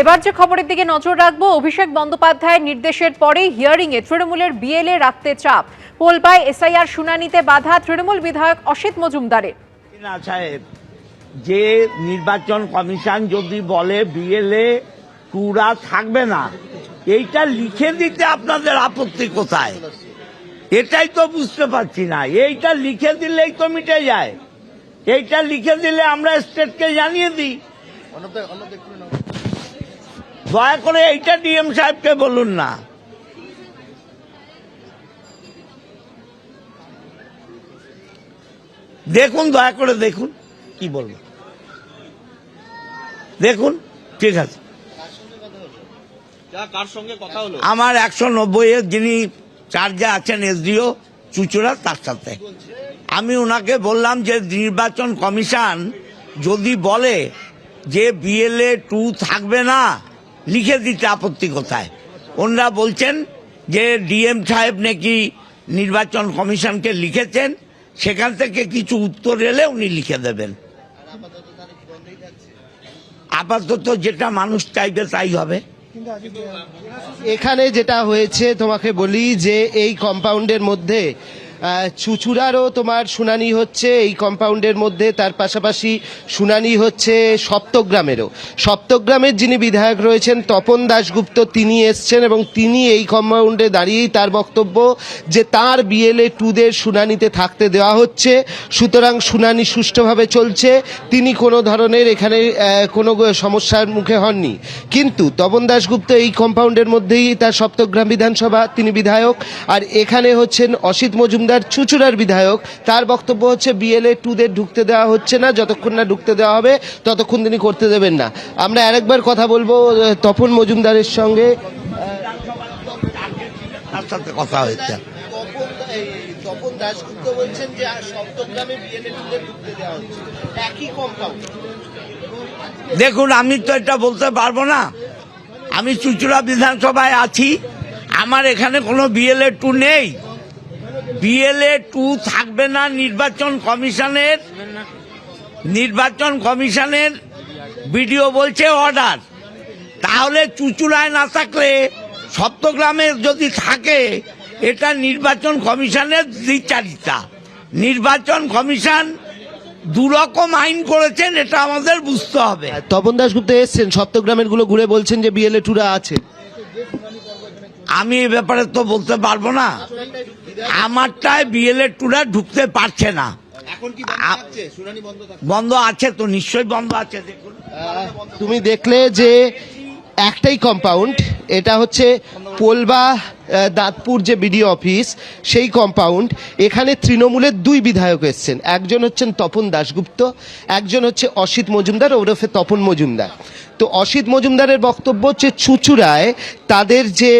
এবার যে খবরের দিকে নজর রাখবো, অভিষেক বন্দ্যোপাধ্যায়ের নির্দেশের পরেই হিয়ারিং এ তৃণমূলের বিএলএ রাখতে চাপ। পোলবায় এসআইআর শুনানিতে বাধা তৃণমূল বিধায়ক অসিত মজুমদারের। না সাহেব, যে নির্বাচন কমিশন যদি বলে বিএলএ টুরা থাকবে না, এইটা লিখে দিতে আপনাদের আপত্তি কোথায়? এটাই তো বুঝতে পারছি না। এইটা লিখে দিলেই তো মিটে যায়। এইটা লিখে দিলে আমরা স্টেটকে জানিয়ে দিই। দয়া করে এইটা ডিএম সাহেবকে বলুন না। দেখুন, দয়া করে দেখুন কি বলবো, দেখুন। ঠিক আছে, কার সঙ্গে কথা হলো? আমার 190 যিনি চার্জে আছেন এসডিও চুচুড়া, তার সাথে আমি ওনাকে বললাম যে নির্বাচন কমিশন যদি বলে যে বিএলএ 2 থাকবে না, লিখে দিতে আপত্তি কোথায়? ওনারা বলছেন যে ডিএম সাহেব নাকি নির্বাচন কমিশনকে লিখেছেন, সেখান থেকে কিছু উত্তর এলে উনি লিখে দেবেন। আপাতত যেটা মানুষ চাইবে তাই হবে। এখানে যেটা হয়েছে তোমাকে বলি যে এই কম্পাউন্ডের মধ্যে চুচুড়ারও তোমার শুনানি হচ্ছে এই কম্পাউন্ডের মধ্যে, তার পাশাপাশি শুনানি হচ্ছে সপ্তগ্রামের যিনি বিধায়ক রয়েছেন তপন দাশগুপ্ত, তিনি এসছেন এবং তিনি এই কম্পাউন্ডে দাঁড়িয়েই তার বক্তব্য যে তার বিএলএ 2দের শুনানিতে থাকতে দেওয়া হচ্ছে, সুতরাং শুনানি সুষ্ঠুভাবে চলছে, তিনি কোনো ধরনের এখানে কোনো সমস্যার মুখে হননি। কিন্তু তপন দাশগুপ্ত এই কম্পাউন্ডের মধ্যেই তার সপ্তগ্রাম বিধানসভা, তিনি বিধায়ক, আর এখানে হচ্ছেন অসিত মজুমদার চুচুড়ার বিধায়ক, তার বক্তব্য হচ্ছে বিএলএ 2দের ঢুকতে দেওয়া হচ্ছে না, যতক্ষণ না ঢুকতে দেওয়া হবে ততক্ষণ তিনি করতে দেবেন না। আমরা আরেকবার কথা বলবো তপন মজুমদারের সঙ্গে। তার সাথে কথা হয়েছে। তপন দাশগুপ্ত বলছেন যে সপ্তগ্রামে বিএলএ 2দের ঢুকতে দেওয়া হচ্ছে, একই কম্পাউন্ড। দেখুন, আমি তো এটা বলতে পারবো না। আমি চুচুড়া বিধানসভায় আছি, আমার এখানে কোনো বিএলএ 2 নেই। বিএলএ 2 থাকবে না নির্বাচন কমিশনের ভিডিও বলছে অর্ডার। তাহলে চুচুড়ায় না থাকলে সপ্তগ্রামে যদি থাকে, এটা নির্বাচন কমিশনের দ্বিচারিতা। নির্বাচন কমিশন দুরকম আইন করেছেন, এটা আমাদের বুঝতে হবে। তপন দাশগুপ্ত এসছেন সপ্তগ্রামের গুলো ঘুরে বলছেন যে বিএলএ 2রা আছে। আমি এ ব্যাপারে তো বলতে পারবো না। আমারটায় বিএলএ 2রা ঢুকতে পারছে না। এখন কি শুনানি বন্ধ আছে তো, নিশ্চয়ই বন্ধ আছে। দেখুন, তুমি দেখলে যে একটাই কম্পাউন্ড, এটা হচ্ছে পোলবা দাঁতপুর যে বিডিও অফিস, সেই কম্পাউন্ড। এখানে তৃণমূলের 2 বিধায়ক এসছেন, একজন হচ্ছেন তপন দাশগুপ্ত, একজন হচ্ছে অসিত মজুমদার ওরফে তপন মজুমদার। তো অসিত মজুমদারের বক্তব্য হচ্ছে চুচুড়ায় তাদের যে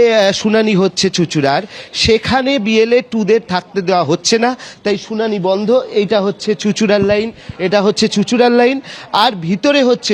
শুনানি হচ্ছে চুচুড়ার, সেখানে বিএলএ 2দের থাকতে দেওয়া হচ্ছে না, তাই শুনানি বন্ধ। এইটা হচ্ছে চুচুড়ার লাইন, এটা হচ্ছে চুচুড়ার লাইন, আর ভিতরে হচ্ছে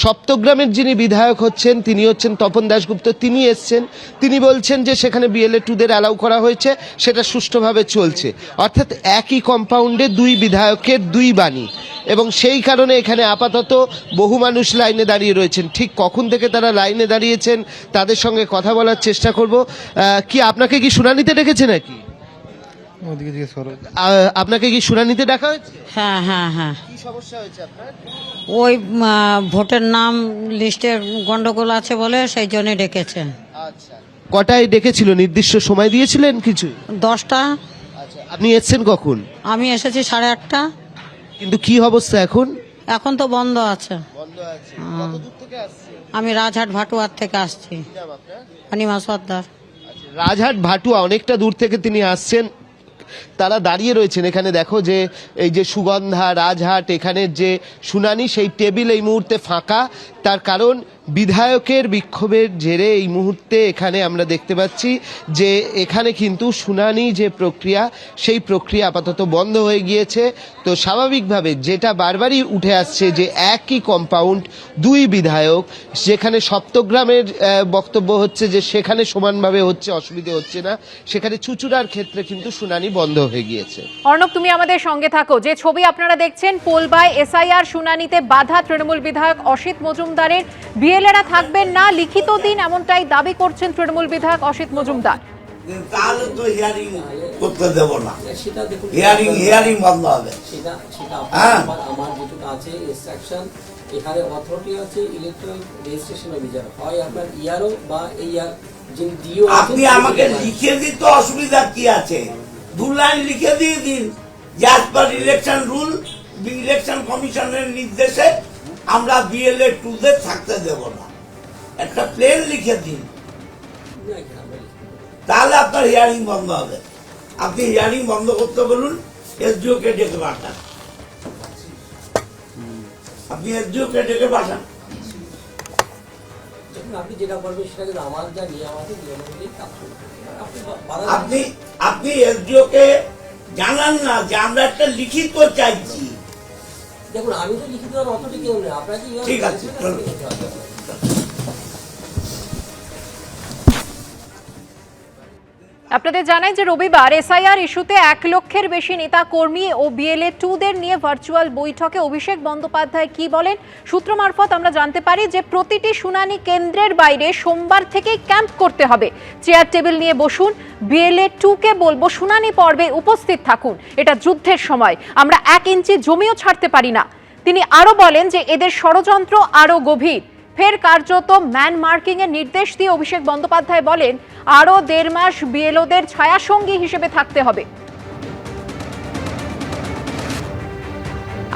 সপ্তগ্রামের যিনি বিধায়ক হচ্ছেন তিনি হচ্ছেন তপন দাশগুপ্ত, তিনি এসছেন, তিনি বলছেন যে সেখানে বিএলএ 2দের অ্যালাউ করা হয়েছে, সেটা সুষ্ঠুভাবে চলছে। অর্থাৎ একই কম্পাউন্ডে 2 বিধায়কের 2 বাণী, এবং সেই কারণে এখানে আপাতত বহু মানুষ লাইনে দাঁড়িয়ে রয়েছেন। ঠিক কখন থেকে তারা লাইনে দাঁড়িয়েছেন তাদের সঙ্গে কথা বলার চেষ্টা করব। কি আপনাকে কি শুনানিতে ডেকেছে নাকি? আপনাকে কি শুনানিতে ডাকা হয়েছে? হ্যাঁ হ্যাঁ হ্যাঁ। কি সমস্যা হয়েছে আপনার? ওই ভোটের নাম লিস্টের গন্ডগোল আছে বলে সেই জন্য ডেকেছে। আচ্ছা, কটায় ডেকেছিল? নির্দিষ্ট সময় দিয়েছিলেন কিছু? 10টা। আচ্ছা, আপনি এসেছেন কখন? আমি এসেছি 8:30। কিন্তু কি অবস্থা এখন? এখন তো বন্ধ আছে। বন্ধ আছে। কত দূর থেকে আসছে? আমি রাজহাট ভাটুয়ার থেকে আসছি। অনিমা সর্দার। রাজহাট ভাটুয়া, অনেকটা দূর থেকে তিনি আসছেন, তারা দাঁড়িয়ে রয়েছেন। এখানে দেখো যে এই যে সুগন্ধা, রাজহাট, এখানের যে শুনানি, সেই টেবিল এই মুহূর্তে ফাঁকা। তার কারণ বিধায়কের বিক্ষোভের জেরে এই মুহূর্তে এখানে আমরা দেখতে পাচ্ছি যে এখানে কিন্তু শুনানি যে প্রক্রিয়া, সেই প্রক্রিয়া আপাতত বন্ধ হয়ে গিয়েছে। তো স্বাভাবিকভাবে যেটা বারবারই উঠে আসছে যে একই কম্পাউন্ড, 2 বিধায়ক, যেখানে সপ্তগ্রামের বক্তব্য হচ্ছে যে সেখানে সমানভাবে হচ্ছে, অসুবিধে হচ্ছে না, সেখানে চুচুড়ার ক্ষেত্রে কিন্তু শুনানি বন্ধ হয়ে গিয়েছে। অর্ণব, তুমি আমাদের সঙ্গে থাকো। যে ছবি আপনারা দেখছেন, পোলবায় এসআইআর শুনানিতে বাধা তৃণমূল বিধায়ক অসিত মজুমদার। মজুমদারের বিএলএরা থাকবেন না, লিখিত দিন, এমনটাই দাবি করছেন তৃণমূল বিধায়ক অসিত মজুমদার। তাহলে তো হিয়ারিং করতে দেব না, হিয়ারিং বন্ধ হবে। হ্যাঁ, আমার যেটুকু আছে ইনস্ট্রাকশন, এখানে অথরিটি আছে ইলেকট্রনিক রেজিস্ট্রেশন অফিসার, হয় আপনার ইআরও বা এইআর যিনি ডিও। আপনি আমাকে লিখে দিতে অসুবিধা কি আছে? 2 লাইন লিখে দিয়ে দিন যে as per election rule, election কমিশনের নির্দেশে আমরা বিএলএ 2 থাকতে দেব না, একটা প্লেন লিখে দিন, তাহলে আপনার হিয়ারিং বন্ধ হবে। আপনি হিয়ারিং বন্ধ করতে বলুন, এসডিও কে ডেকে পাঠান, আপনি এসডিও কে ডেকে পাঠান। আপনি যেটা বলবেন সেটা কিন্তু আমার যা নিয়ম আছে নিয়ম অনুযায়ী কাজ করতে হবে। আপনি এসডিও কে জানান না যে আমরা একটা লিখিত চাইছি। দেখুন, আমি তো লিখিত দেওয়ার অথরিটি কেউ নেই, আপনাকে ঠিক আছে, চলুন। আপনাদের জানাই যে রবিবার এসআইআর ইস্যুতে 1 লক্ষের বেশি নেতা কর্মী ও বিএলএ 2দের নিয়ে ভার্চুয়াল বৈঠকে অভিষেক বন্দ্যোপাধ্যায় কি বলেন, সূত্র মারফত আমরা জানতে পারি যে প্রতিটি শুনানি কেন্দ্রের বাইরে সোমবার থেকেই ক্যাম্প করতে হবে। চেয়ার টেবিল নিয়ে বসুন, বিএলএ 2কে বলবো শুনানি পর্বে উপস্থিত থাকুন, এটা যুদ্ধের সময়, আমরা 1 ইঞ্চি জমিও ছাড়তে পারি না। তিনি আরো বলেন যে এদের ষড়যন্ত্র আরো গভীর। ফের কার্যত ম্যান মার্কিং এর নির্দেশ দিয়ে অভিষেক বন্দ্যোপাধ্যায় বলেন আরো 1.5 মাস বিএলওদের ছায়াসঙ্গী হিসেবে থাকতে হবে।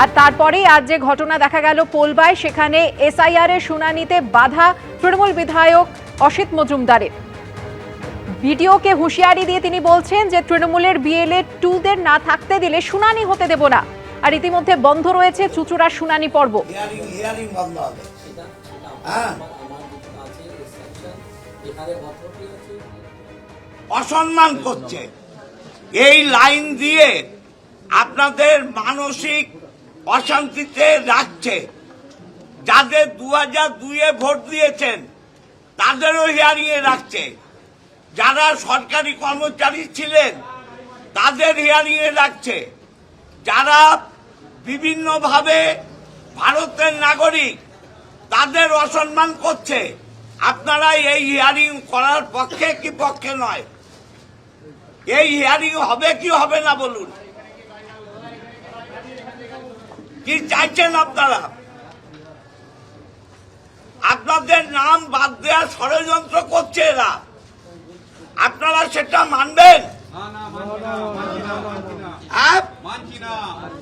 আর তারপরেই আজ যে ঘটনা দেখা গেল পোলবায়, সেখানে এসআইআর এর শুনানিতে বাধা তৃণমূল বিধায়ক অসিত মজুমদারের। ভিডিওকে হুঁশিয়ারি দিয়ে তিনি বলছেন যে তৃণমূলের বিএলএ 2দের না থাকতে দিলে শুনানি হতে দেব না। আর ইতিমধ্যে বন্ধ রয়েছে চুঁচুড়ার শুনানি পর্ব। হিয়ারিং বন্ধ হবে। অসম্মান করছে, এই লাইন দিয়ে আপনাদের মানসিক অশান্তিতে রাখছে। যাদের 2002-এ ভোট দিয়েছেন তাদেরও হিয়ারিং এ রাখছে, যারা সরকারি কর্মচারী ছিলেন তাদের হিয়ারিং এ রাখছে, যারা বিভিন্নভাবে ভারতের নাগরিক তাদের অসম্মান করছে। আপনারা এই হিয়ারিং করার পক্ষে কি পক্ষে নয়? এই হিয়ারিং হবে কি হবে না বলুন, কি চাইছেন আপনারা? আপনাদের নাম বাদ দেওয়ার ষড়যন্ত্র করছে এরা, আপনারা সেটা মানবেন?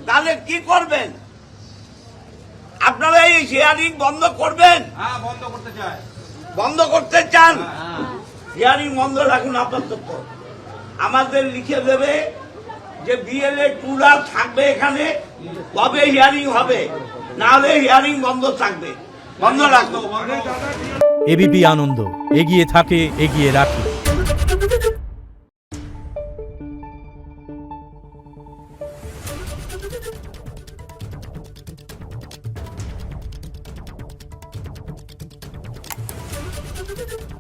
তাহলে কি করবেন? আপনারা এই হিয়ারিং বন্ধ করবেন? বন্ধ করতে চান? হিয়ারিং বন্ধ রাখুন আপাতত। আমাদের লিখে দেবে যে বিএলএ 2রা থাকবে এখানে, তবে হিয়ারিং হবে, না হলে হিয়ারিং বন্ধ থাকবে। বন্ধ রাখবো। এবিপি আনন্দ, এগিয়ে থাকে, এগিয়ে রাখে। Thank you.